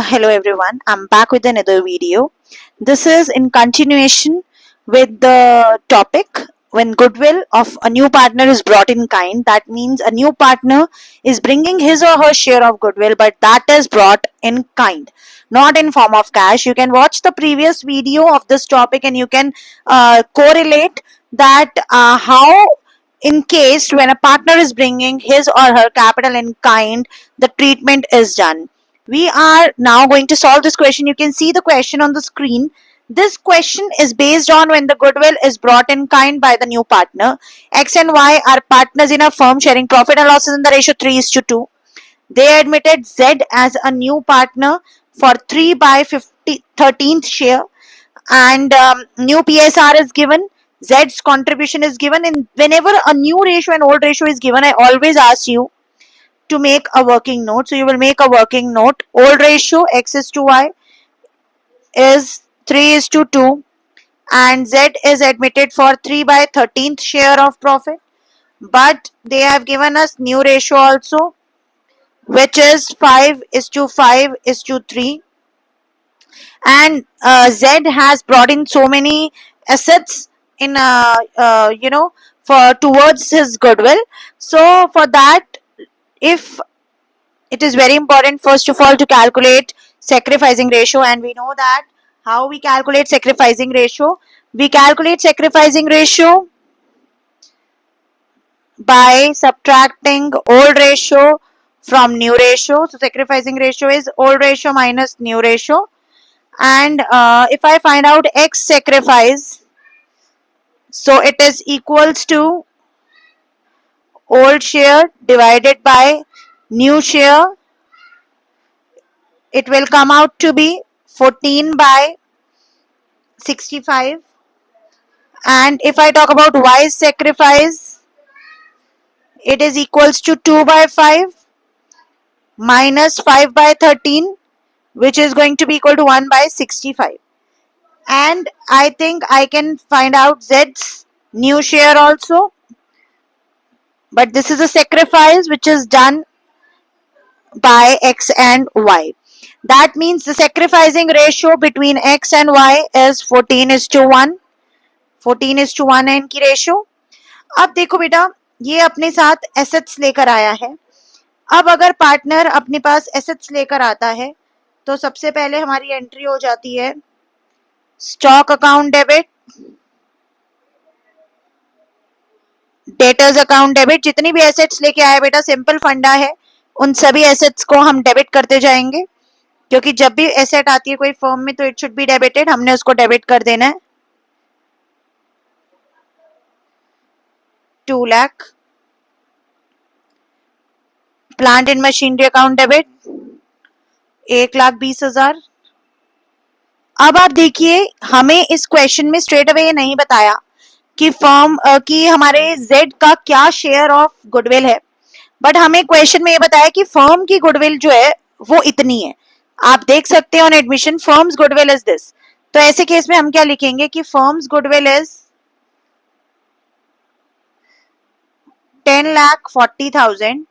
Hello everyone, I'm back with another video. This is in continuation with the topic when goodwill of a new partner is brought in kind. That means a new partner is bringing his or her share of goodwill, but that is brought in kind, not in form of cash. You can watch the previous video of this topic and you can correlate that how in case when a partner is bringing his or her capital in kind, the treatment is done. We are now going to solve this question. You can see the question on the screen. This question is based on when the goodwill is brought in kind by the new partner. X and Y are partners in a firm sharing profit and losses in the ratio 3:2. They admitted Z as a new partner for 3 by 13th share, and new PSR is given. Z's contribution is given. And whenever a new ratio and old ratio is given, I always ask you to make a working note. So you will make a working note. Old ratio X is to Y is 3:2, and Z is admitted for 3 by 13th share of profit. But they have given us new ratio also, which is 5:5:3, and Z has brought in so many assets in for towards his goodwill. So for that, if it is very important first of all to calculate sacrificing ratio, and we know that how we calculate sacrificing ratio. We calculate sacrificing ratio by subtracting old ratio from new ratio. So sacrificing ratio is old ratio minus new ratio, and if I find out X sacrifice, so it is equals to old share divided by new share. It will come out to be 14 by 65. And if I talk about Y sacrifice, it is equals to 2 by 5 minus 5 by 13, which is going to be equal to 1 by 65. And I think I can find out Z's new share also. But this is a sacrifice which is done by X and Y. That means the sacrificing ratio between X and Y is 14:1. 14:1 है इनकी ratio. अब देखो बेटा, ये अपने साथ assets लेकर आया है. अब अगर पार्टनर अपने पास एसेट्स लेकर आता है तो सबसे पहले हमारी एंट्री हो जाती है stock account debit, debtors account debit. जितनी भी एसेट्स लेके आए बेटा, सिंपल फंडा है, उन सभी एसेट्स को हम डेबिट करते जाएंगे, क्योंकि जब भी एसेट आती है कोई फर्म में तो इट शुड बी डेबिटेड. हमने उसको डेबिट कर देना है. 2 lakh. Plant and machinery account debit 1,20,000. अब आप देखिए, हमें इस क्वेश्चन में स्ट्रेट अवे ये नहीं बताया कि फर्म की हमारे जेड का क्या शेयर ऑफ गुडविल है, बट हमें क्वेश्चन में ये बताया कि फर्म की गुडविल जो है वो इतनी है. आप देख सकते हैं on admission firms goodwill is this. तो ऐसे केस में हम क्या लिखेंगे कि फर्म्स गुडविल इज 10,40,000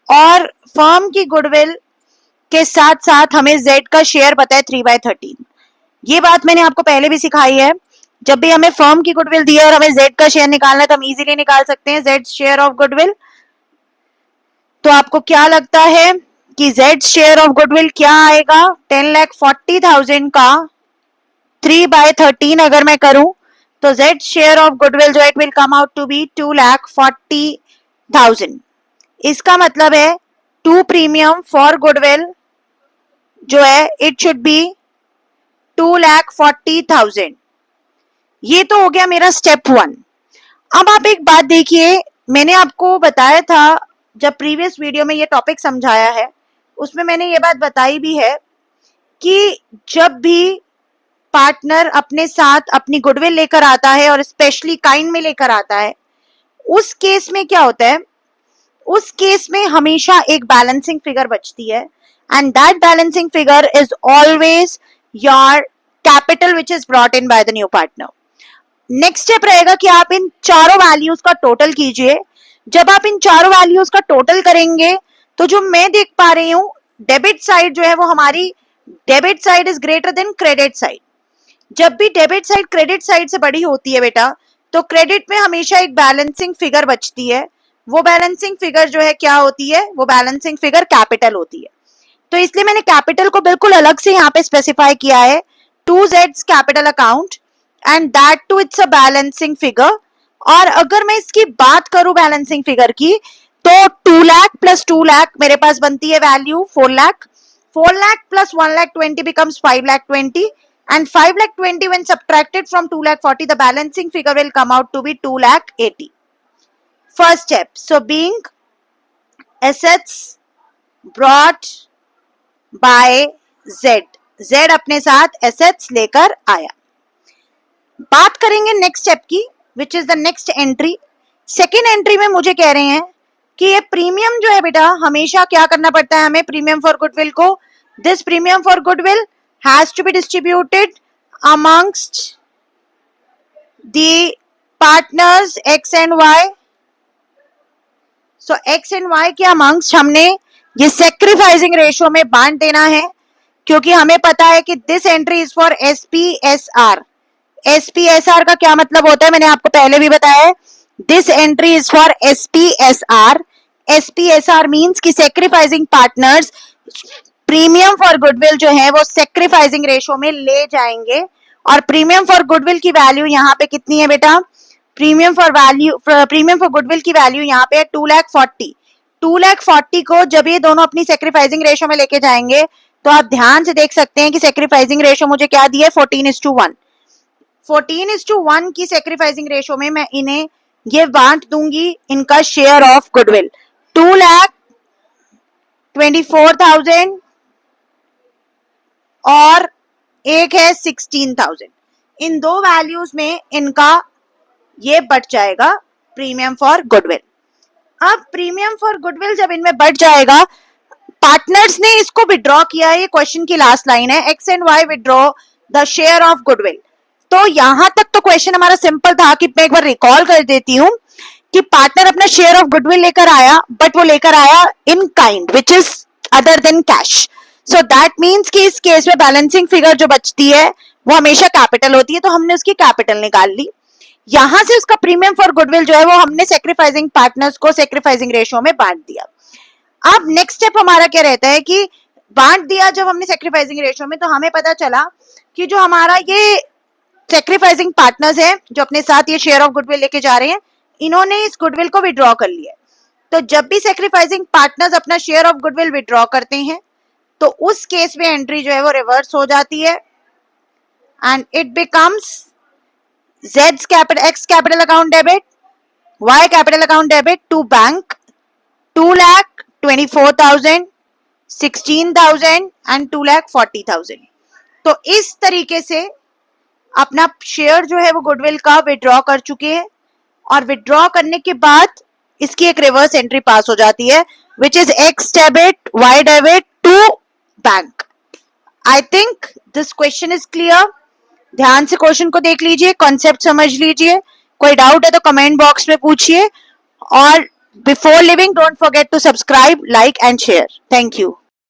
और फर्म की गुडविल के साथ साथ हमें जेड का शेयर पता है 3 by 13. ये बात मैंने आपको पहले भी सिखाई है. जब भी हमें फर्म की गुडविल दी है और हमें जेड का शेयर निकालना है तो हम इजीली निकाल सकते हैं जेड शेयर ऑफ गुडविल. तो आपको क्या लगता है कि जेड शेयर ऑफ गुडविल क्या आएगा? 10,40,000 का 3 by 13 अगर मैं करूं तो जेड शेयर ऑफ गुडविल जो it will come out to be 2,40,000. इसका मतलब है 2 प्रीमियम फॉर गुडविल जो है इट शुड बी 2,40,000. ये तो हो गया मेरा स्टेप 1. अब आप एक बात देखिए, मैंने आपको बताया था जब प्रीवियस वीडियो में ये टॉपिक समझाया है, उसमें मैंने ये बात बताई भी है कि जब भी पार्टनर अपने साथ अपनी गुडविल लेकर आता है और स्पेशली काइंड में लेकर आता है, उस केस में क्या होता है, उस केस में हमेशा एक बैलेंसिंग फिगर बचती है, and that balancing figure is always your capital which is brought in by the new partner. Next step रहेगा कि आप इन चारों वैल्यूज का टोटल कीजिए. जब आप इन चारों वैल्यूज का टोटल करेंगे तो जो मैं देख पा रही हूं डेबिट साइड जो है वो हमारी, debit side is greater than credit side. जब भी डेबिट साइड क्रेडिट साइड से बड़ी होती है बेटा, तो क्रेडिट में हमेशा एक बैलेंसिंग फिगर बचती है। वो बैलेंसिंग फिगर जो है क्या होती है, वो बैलेंसिंग फिगर कैपिटल होती है। तो इसलिए मैंने कैपिटल को बिल्कुल अलग से यहाँ पे स्पेसिफाई किया है, 2Z capital account, and that too it's a balancing figure. और अगर मैं इसकी बात करूं बैलेंसिंग फिगर की, तो 2 लाख प्लस 2 लाख मेरे पास बनती है value 4 lakh. 4 lakh plus 1 lakh 20 becomes 5 lakh 20, and 5 lakh 20 when subtracted from 2 lakh 40, the balancing figure will come out to be 2 lakh 80. First step, so being assets brought by Z, Z अपने साथ assets लेकर आया। बात करेंगे next step की, which is the next entry. Second entry में मुझे कह रहे हैं कि ये प्रीमियम जो है बेटा, हमेशा क्या करना पड़ता है हमें प्रीमियम फॉर गुडविल को, this premium for goodwill has to be distributed amongst the partners X and Y. So X and Y के अमंगस्ट हमने ये सेक्रीफाइसिंग रेशियो में बांट देना है, क्योंकि हमें पता है कि this entry is for SPSR. SPSR का क्या मतलब होता है, मैंने आपको पहले भी बताया है। This entry is for SPSR. SPSR means कि sacrificing partners premium for goodwill जो है वो सेक्रीफाइसिंग रेशियो में ले जाएंगे। और प्रीमियम फॉर गुडविल की वैल्यू यहाँ पे कितनी है बेटा, प्रीमियम फॉर गुडविल की वैल्यू यहाँ पे 2,40,000। 2,40,000 को जब ये दोनों अपनी सेक्रीफाइसिंग रेशियो में लेके जाएंगे, तो आप ध्यान से देख सकते हैं कि सेक्रीफाइसिंग रेशियो मुझे क्या दी है, 14:1। 14:1 की सेक्रीफाइसिंग रेशियो में मैं इन्हें ये बांट दूंगी इनका शेयर ऑफ गुडविल। 2,24,000 और एक है 16,000। इन दो वैल्यूज में इनका ये बट जाएगा प्रीमियम फॉर गुडविल। अब प्रीमियम फॉर गुडविल जब इनमें बट जाएगा, पार्टनर्स ने इसको विड्रॉ किया, ये क्वेश्चन की लास्ट लाइन है, X and Y withdraw the share of goodwill. तो यहां तक तो क्वेश्चन हमारा सिंपल था कि मैं एक बार रिकॉल कर देती हूं कि पार्टनर अपना शेयर ऑफ गुडविल लेकर आया, बट वो लेकर आया in kind which is other than cash. So that means कि इस केस में बैलेंसिंग फिगर जो बचती है वो हमेशा कैपिटल होती है, तो हमने उसकी कैपिटल निकाल ली। यहां से उसका प्रीमियम फॉर गुडविल जो है वो हमने सेक्रीफाइसिंग पार्टनर्स को सेक्रीफाइसिंग रेशियो में बांट दिया। अब नेक्स्ट स्टेप हमारा क्या रहता है कि बांट दिया जब हमने सेक्रीफाइसिंग रेशियो में, तो हमें पता चला कि जो हमारा ये सेक्रीफाइसिंग पार्टनर्स हैं जो अपने साथ ये शेयर ऑफ गुडविल लेके जा रहे हैं, इन्होंने इस गुडविल को विड्रॉ कर लिया। तो जब भी सेक्रीफाइसिंग पार्टनर्स अपना शेयर ऑफ गुडविल विड्रॉ करते हैं, तो उस केस में एंट्री जो है वो रिवर्स हो जाती है, and it becomes Z's capital, X capital account debit, Y capital account debit to bank, 2,24,000, 16,000 and 2,40,000। तो इस तरीके से अपना शेयर जो है वो गुडविल का विड्रॉ कर चुके हैं, और विड्रॉ करने के बाद इसकी एक रिवर्स एंट्री पास हो जाती है, which is X debit Y debit to bank. I think this question is clear. ध्यान से क्वेश्चन को देख लीजिए, कॉन्सेप्ट समझ लीजिए, कोई डाउट है तो कमेंट बॉक्स में पूछिए, और before leaving don't forget to subscribe, like and share. Thank you.